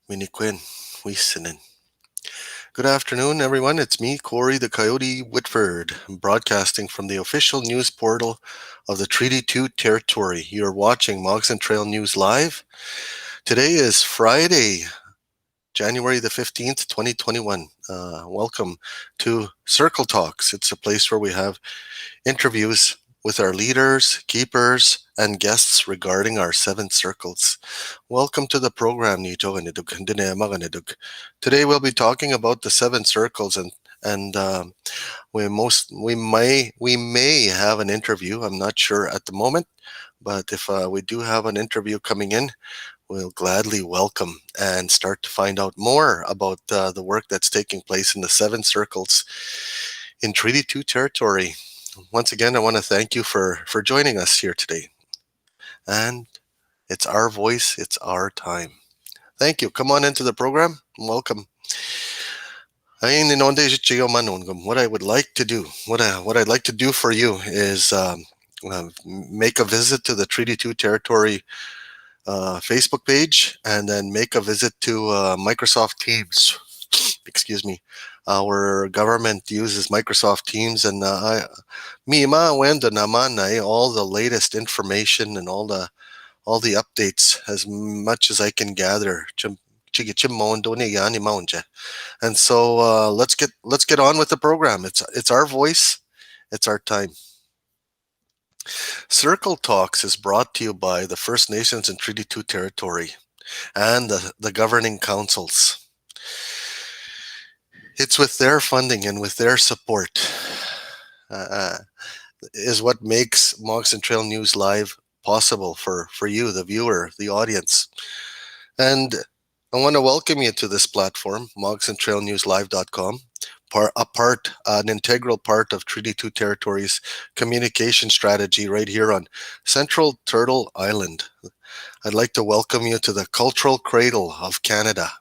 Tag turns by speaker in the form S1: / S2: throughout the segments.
S1: Miniquin, Wiesinen. Good afternoon, everyone. It's me, Corey the Coyote Whitford, broadcasting from the official news portal of the Treaty 2 territory. You're watching Mogs and Trail News Live. Today is Friday, January the 15th, 2021. Welcome to Circle Talks. It's a place where we have interviews with our leaders, keepers, and guests regarding our seven circles. Welcome to the program, Nito and Idug, Dinema and Idug. Today we'll be talking about the seven circles and we may have an interview. I'm not sure at the moment, but if we do have an interview coming in, we'll gladly welcome and start to find out more about the work that's taking place in the seven circles in Treaty 2 territory. Once again, I want to thank you for joining us here today. And it's our voice, it's our time. Thank you. Come on into the program. Welcome. What I would like to do, what I'd like to do for you is make a visit to the Treaty 2 territory Facebook page, and then make a visit to Microsoft Teams. Excuse me. Our government uses Microsoft Teams, and wenda naman all the latest information and all the updates as much as I can gather. And so let's get on with the program. It's our voice, it's our time. Circle Talks is brought to you by the First Nations and Treaty 2 territory and the governing councils. It's with their funding and with their support uh, is what makes Mogs and Trail News Live possible for you, the viewer, the audience. And I want to welcome you to this platform, mogsandtrailnewslive.com, an integral part of Treaty 2 Territory's communication strategy right here on Central Turtle Island. I'd like to welcome you to the cultural cradle of Canada.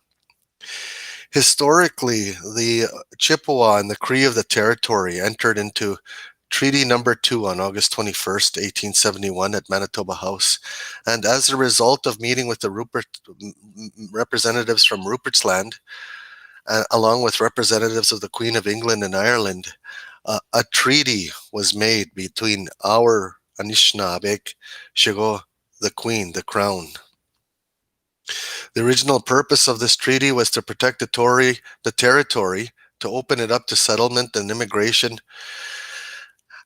S1: Historically, the Chippewa and the Cree of the territory entered into Treaty Number 2 on August 21st, 1871 at Manitoba House. And as a result of meeting with the representatives from Rupert's Land, along with representatives of the Queen of England and Ireland, a treaty was made between our Anishinaabe, Shigo, the Queen, the Crown. The original purpose of this treaty was to protect the territory, to open it up to settlement and immigration,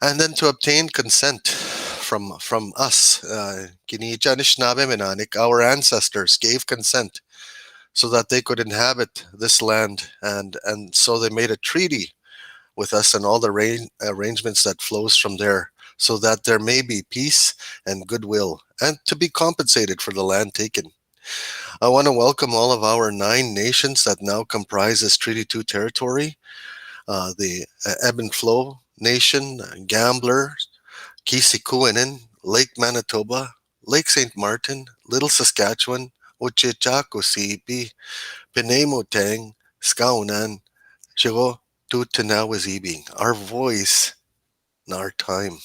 S1: and then to obtain consent from us. Our ancestors gave consent so that they could inhabit this land, and so they made a treaty with us and all the arrangements that flows from there, so that there may be peace and goodwill, and to be compensated for the land taken. I want to welcome all of our 9 nations that now comprise this Treaty 2 territory. The Ebb and Flow Nation, Gambler, Kisikuinen, Lake Manitoba, Lake St. Martin, Little Saskatchewan, Ochichakosipi, Penemotang, Skaunan, Chigo, Tutanawazibing. Our voice and our time.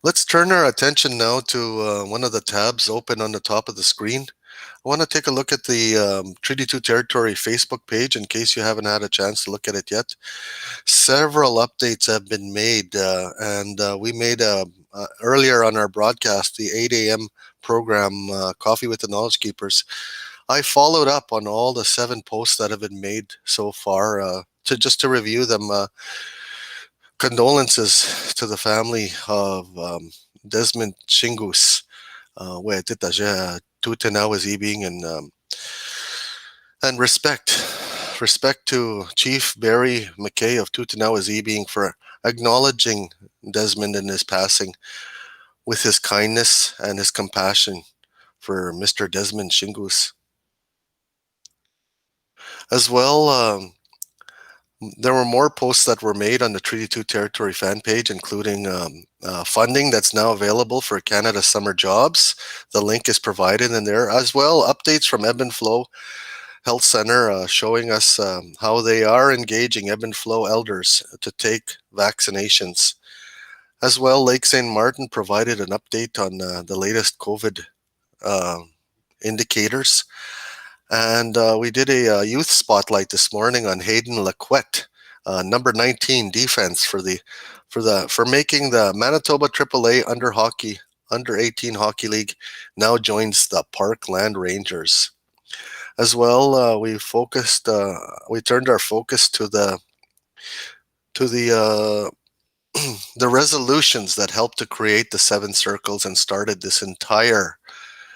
S1: Let's turn our attention now to one of the tabs open on the top of the screen. I want to take a look at the Treaty 2 Territory Facebook page in case you haven't had a chance to look at it yet. Several updates have been made, and we made earlier on our broadcast, the 8 a.m. program, Coffee with the Knowledge Keepers. I followed up on all the 7 posts that have been made so far to review them. Condolences to the family of Desmond Shingus. Tutanawazibing, and respect to Chief Barry McKay of Tutanawazibing for acknowledging Desmond in his passing with his kindness and his compassion for Mr. Desmond Shingus. As well, there were more posts that were made on the Treaty 2 Territory fan page, including funding that's now available for Canada Summer Jobs. The link is provided in there. As well, updates from Ebb and Flow Health Center showing us how they are engaging Ebb and Flow elders to take vaccinations. As well, Lake St. Martin provided an update on the latest COVID indicators. And we did a youth spotlight this morning on Hayden Laquette, number 19 defense for making the Manitoba AAA under 18 hockey league. Now joins the Parkland Rangers. As well, we turned our focus to the the resolutions that helped to create the Seven Circles and started this entire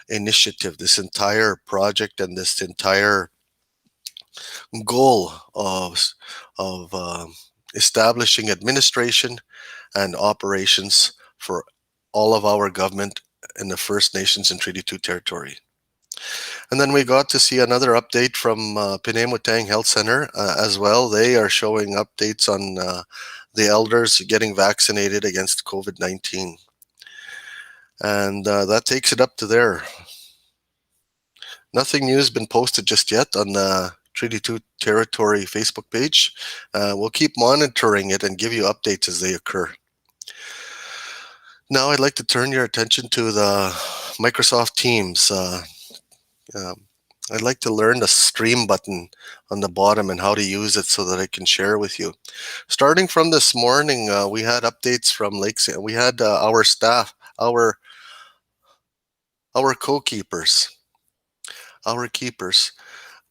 S1: initiative, this entire project, and this entire goal of establishing administration and operations for all of our government in the First Nations and Treaty 2 territory. And then we got to see another update from Pinemutang Health Center as well. They are showing updates on the elders getting vaccinated against COVID-19. And that takes it up to there. Nothing new has been posted just yet on the Treaty 2 Territory Facebook page. We'll keep monitoring it and give you updates as they occur. Now I'd like to turn your attention to the Microsoft Teams. I'd like to learn the stream button on the bottom and how to use it so that I can share with you. Starting from this morning, we had updates from Lakes. We had our staff, our keepers,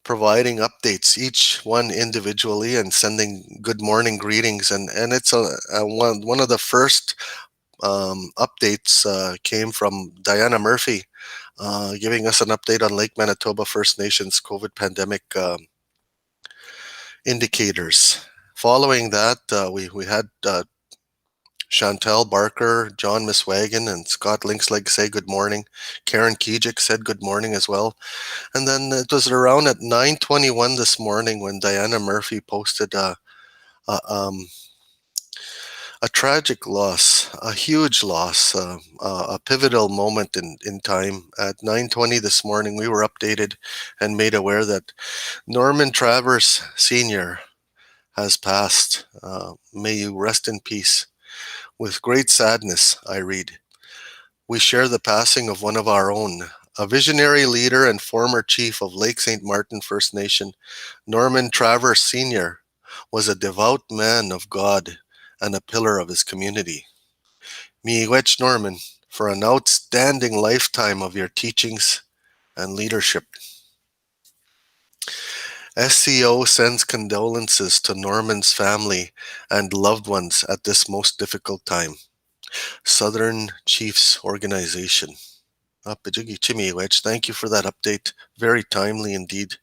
S1: providing updates, each one individually, and sending good morning greetings. And it's one of the first updates came from Diana Murphy, giving us an update on Lake Manitoba First Nations COVID pandemic indicators. Following that, we had Chantel Barker, John Miswagon, and Scott Linksleg say good morning. Karen Kijik said good morning as well. And then it was around at 9:21 this morning when Diana Murphy posted a tragic loss, a huge loss, a pivotal moment in time. At 9:20 this morning, we were updated and made aware that Norman Travers Sr. has passed. May you rest in peace. With great sadness, I read, we share the passing of one of our own, a visionary leader and former chief of Lake St. Martin First Nation. Norman Travers Sr. was a devout man of God and a pillar of his community. Miigwech Norman, for an outstanding lifetime of your teachings and leadership. SCO sends condolences to Norman's family and loved ones at this most difficult time. Southern Chiefs Organization. Thank you for that update. Very timely indeed.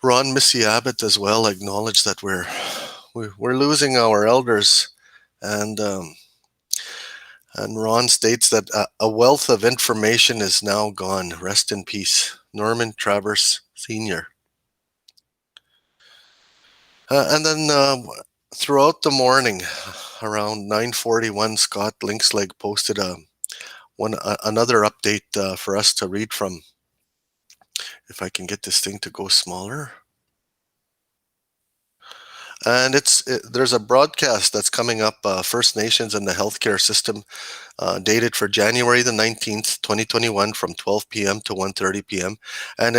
S1: Ron Missy Abbott as well acknowledged that we're losing our elders, and Ron states that a wealth of information is now gone. Rest in peace, Norman Travers Sr. And then throughout the morning, around 9:41, Scott Linksleg posted another update for us to read from. If I can get this thing to go smaller. And there's a broadcast that's coming up, First Nations and the Healthcare System, dated for January the 19th, 2021 from 12 p.m. to 1:30 p.m. And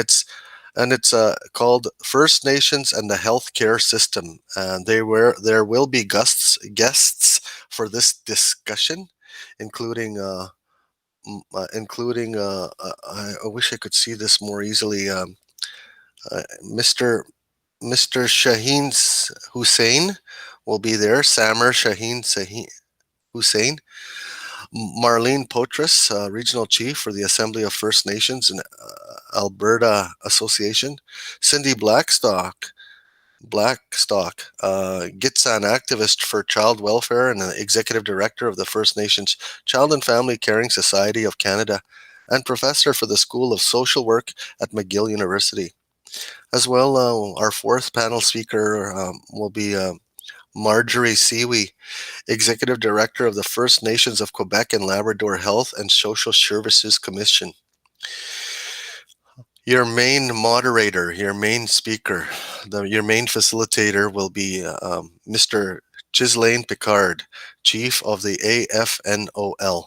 S1: it's called First Nations and the Healthcare System. And there will be guests for this discussion, including I wish I could see this more easily. Mr. Shaheen Hussein will be there. Samer Shaheen Hussein. Marlene Potras, Regional Chief for the Assembly of First Nations and Alberta Association. Cindy Blackstock, Gitsan activist for child welfare and an executive director of the First Nations Child and Family Caring Society of Canada, and professor for the School of Social Work at McGill University. As well, our fourth panel speaker will be Marjorie Siwi, Executive Director of the First Nations of Quebec and Labrador Health and Social Services Commission. Your main moderator, your main speaker, your main facilitator will be Mr. Ghislaine Picard, Chief of the AFNOL.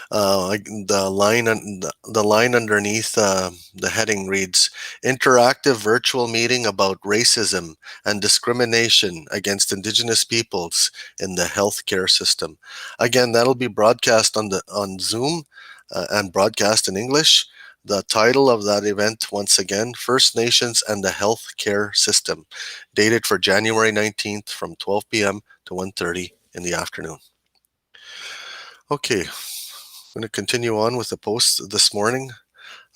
S1: The line underneath the heading reads, "Interactive virtual meeting about racism and discrimination against Indigenous peoples in the healthcare system." Again, that'll be broadcast on Zoom and broadcast in English. The title of that event, once again, First Nations and the Healthcare System, dated for January 19th from 12 p.m. to 1:30 in the afternoon. Okay, I'm going to continue on with the post this morning.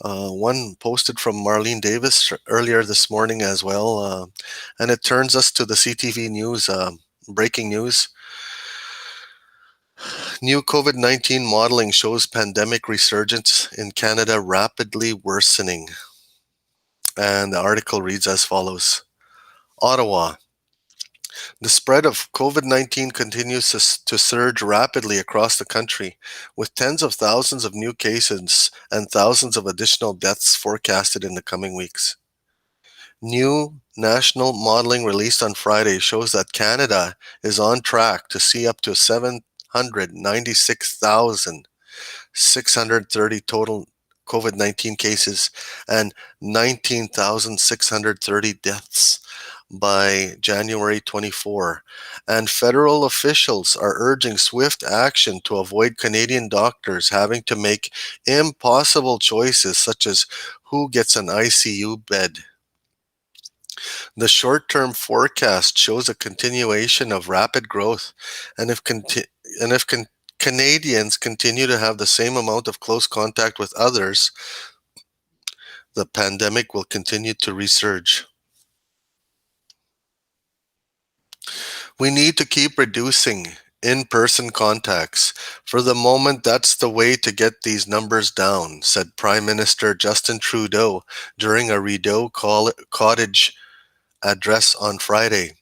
S1: One posted from Marlene Davis earlier this morning as well, and it turns us to the CTV News. Breaking news. New COVID 19 modeling shows pandemic resurgence in Canada rapidly worsening. And the article reads as follows: Ottawa. The spread of COVID 19 continues to surge rapidly across the country, with tens of thousands of new cases and thousands of additional deaths forecasted in the coming weeks. New national modeling released on Friday shows that Canada is on track to see up to 796,630 total COVID 19 cases and 19,630 deaths by January 24. And federal officials are urging swift action to avoid Canadian doctors having to make impossible choices such as who gets an ICU bed. The short-term forecast shows a continuation of rapid growth, and if Canadians continue to have the same amount of close contact with others, the pandemic will continue to resurge. We need to keep reducing in-person contacts. For the moment, that's the way to get these numbers down, said Prime Minister Justin Trudeau during a Rideau Cottage address on Friday.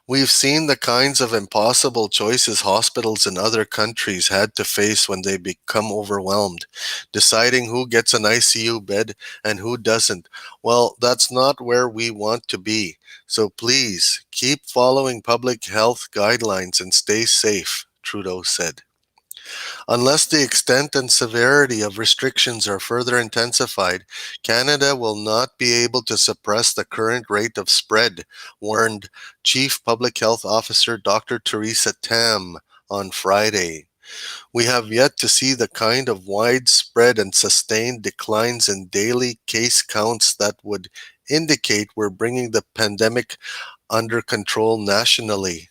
S1: We've seen the kinds of impossible choices hospitals in other countries had to face when they become overwhelmed, deciding who gets an ICU bed and who doesn't. Well, that's not where we want to be. So please keep following public health guidelines and stay safe, Trudeau said. Unless the extent and severity of restrictions are further intensified, Canada will not be able to suppress the current rate of spread, warned Chief Public Health Officer Dr. Theresa Tam on Friday. We have yet to see the kind of widespread and sustained declines in daily case counts that would indicate we're bringing the pandemic under control nationally.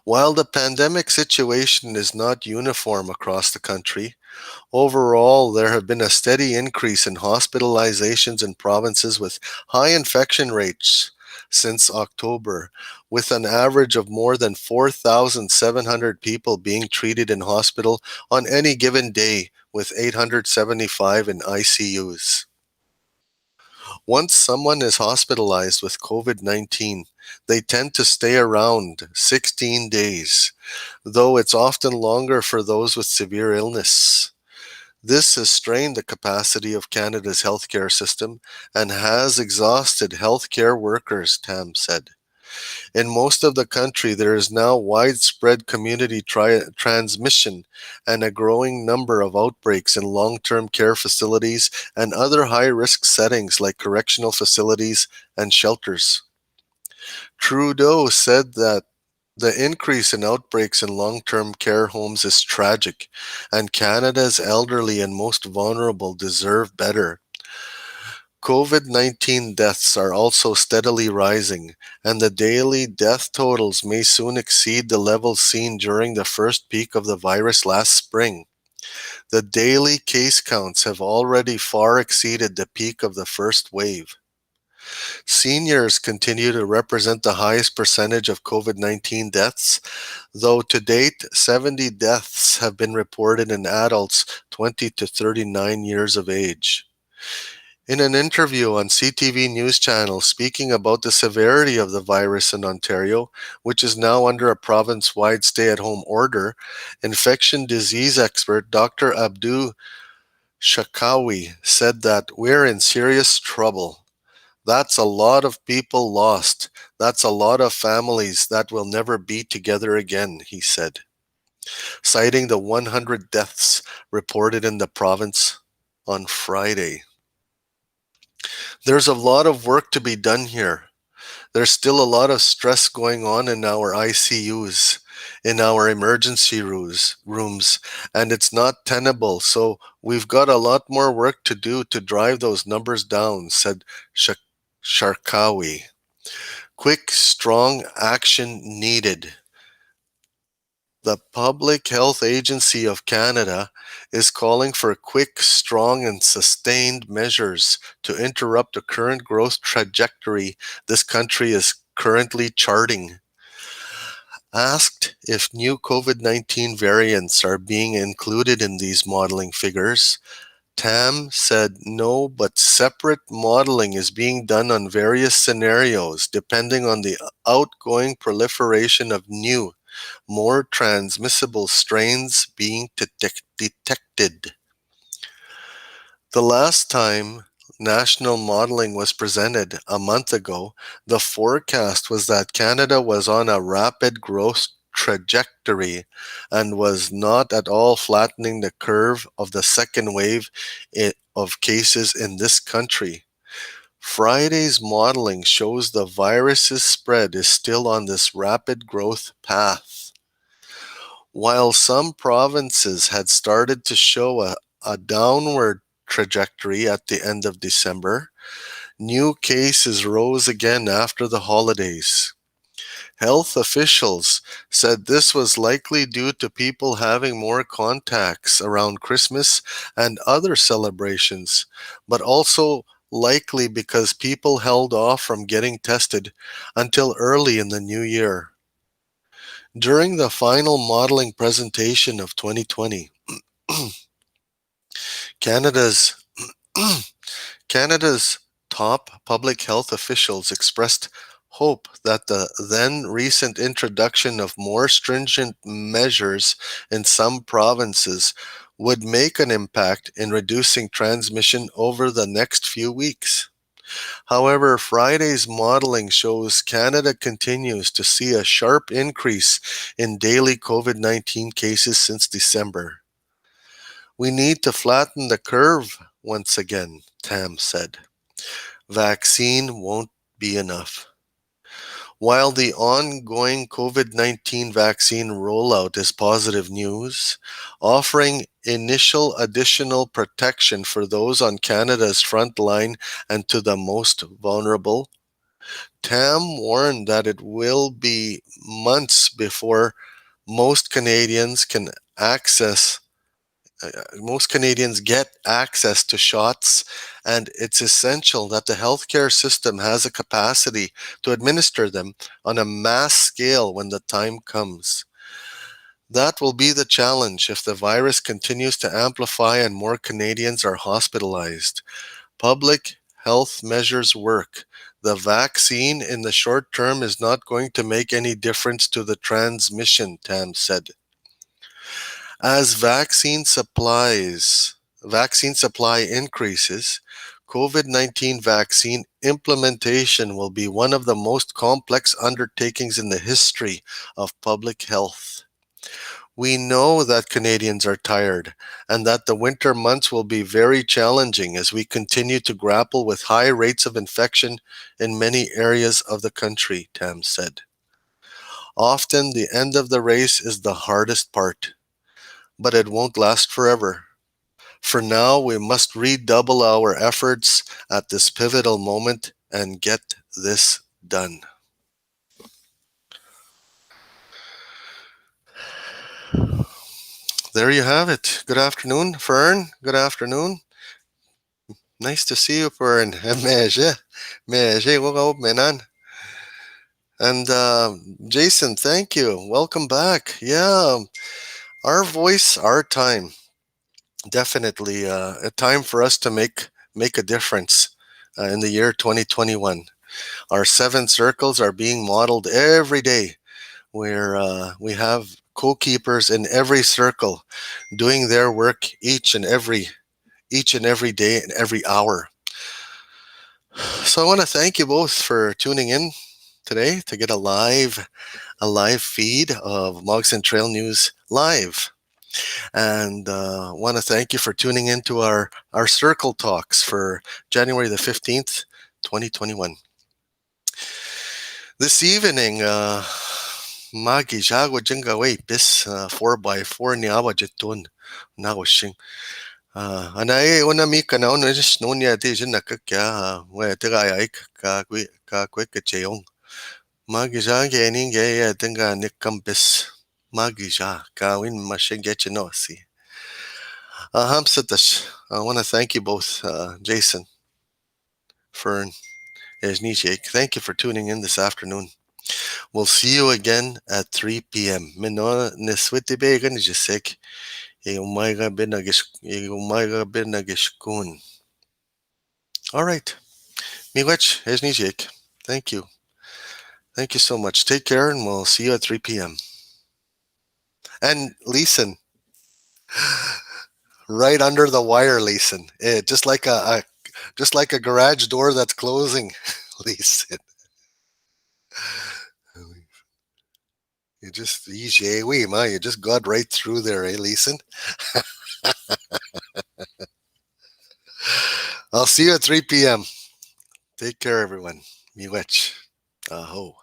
S1: While the pandemic situation is not uniform across the country, overall there have been a steady increase in hospitalizations in provinces with high infection rates since October, with an average of more than 4,700 people being treated in hospital on any given day, with 875 in ICUs. Once someone is hospitalized with COVID 19, they tend to stay around 16 days, though it's often longer for those with severe illness. This has strained the capacity of Canada's healthcare system and has exhausted healthcare workers, Tam said. In most of the country, there is now widespread community transmission and a growing number of outbreaks in long-term care facilities and other high-risk settings like correctional facilities and shelters. Trudeau said that the increase in outbreaks in long-term care homes is tragic, and Canada's elderly and most vulnerable deserve better. COVID 19 deaths are also steadily rising, and the daily death totals may soon exceed the levels seen during the first peak of the virus last spring. The daily case counts have already far exceeded the peak of the first wave. Seniors continue to represent the highest percentage of COVID 19 deaths, though to date, 70 deaths have been reported in adults 20 to 39 years of age. In an interview on CTV News Channel speaking about the severity of the virus in Ontario, which is now under a province-wide stay-at-home order, infection disease expert Dr. Abdu Shakawi said that we're in serious trouble. That's a lot of people lost. That's a lot of families that will never be together again, he said. citing the 100 deaths reported in the province on Friday. There's a lot of work to be done here. There's still a lot of stress going on in our ICUs, in our emergency rooms, and it's not tenable. So we've got a lot more work to do to drive those numbers down, said Sharkawi. Quick, strong action needed. The Public Health Agency of Canada is calling for quick, strong, and sustained measures to interrupt the current growth trajectory this country is currently charting. Asked if new COVID-19 variants are being included in these modeling figures, Tam said no, but separate modeling is being done on various scenarios depending on the outgoing proliferation of new, more transmissible strains being detected. The last time national modeling was presented a month ago, the forecast was that Canada was on a rapid growth trajectory and was not at all flattening the curve of the second wave of cases in this country. Friday's modeling shows the virus's spread is still on this rapid growth path. While some provinces had started to show a downward trajectory at the end of December, new cases rose again after the holidays. Health officials said this was likely due to people having more contacts around Christmas and other celebrations, but also likely because people held off from getting tested until early in the new year. During the final modeling presentation of 2020, Canada's Canada's top public health officials expressed hope that the then recent introduction of more stringent measures in some provinces would make an impact in reducing transmission over the next few weeks. However, Friday's modeling shows Canada continues to see a sharp increase in daily COVID-19 cases since December. We need to flatten the curve once again, Tam said. Vaccine won't be enough. While the ongoing COVID-19 vaccine rollout is positive news, offering initial additional protection for those on Canada's front line and to the most vulnerable, Tam warned that it will be months before most Canadians can access most Canadians get access to shots, and it's essential that the healthcare system has a capacity to administer them on a mass scale when the time comes. That will be the challenge if the virus continues to amplify and more Canadians are hospitalized. Public health measures work. The vaccine in the short term is not going to make any difference to the transmission, Tam said. As vaccine supply increases, COVID-19 vaccine implementation will be one of the most complex undertakings in the history of public health. We know that Canadians are tired and that the winter months will be very challenging as we continue to grapple with high rates of infection in many areas of the country, Tam said. Often the end of the race is the hardest part, but it won't last forever. For now, we must redouble our efforts at this pivotal moment and get this done. There you have it. Good afternoon, Fern. Good afternoon. Nice to see you, Fern. Menan. And Jason, thank you. Welcome back. Yeah, our voice, our time. Definitely a time for us to make a difference in the year 2021. Our 7 circles are being modeled every day, where we have co-keepers in every circle doing their work each and every day and every hour. So I want to thank you both for tuning in today to get a live a live feed of Mogs and Trail News Live. And want to thank you for tuning into our Circle Talks for January the 15th, 2021. This evening, Magi Jago Jingaway bis 4x4 ni awa jetun na washing. Anay una mi kana una just nunya di jin nakakya we tiga ay ka quick cheyong. Magi Jage any gay tinga nikam bis Magi Ja Gawin machine get you no see. Hamsatash. I want to thank you both, Jason, Fern, Nijek. Thank you for tuning in this afternoon. We'll see you again at 3 p.m. Mino niswiti began jisek. Umayga binagishkun. All right. Miwech, Nijek. Thank you. Thank you so much. Take care, and we'll see you at 3 p.m. And listen, right under the wire, listen. Just like a garage door that's closing. Listen. You just you just got right through there, eh, Leeson? I'll see you at 3 p.m. Take care, everyone. Miwech. Aho.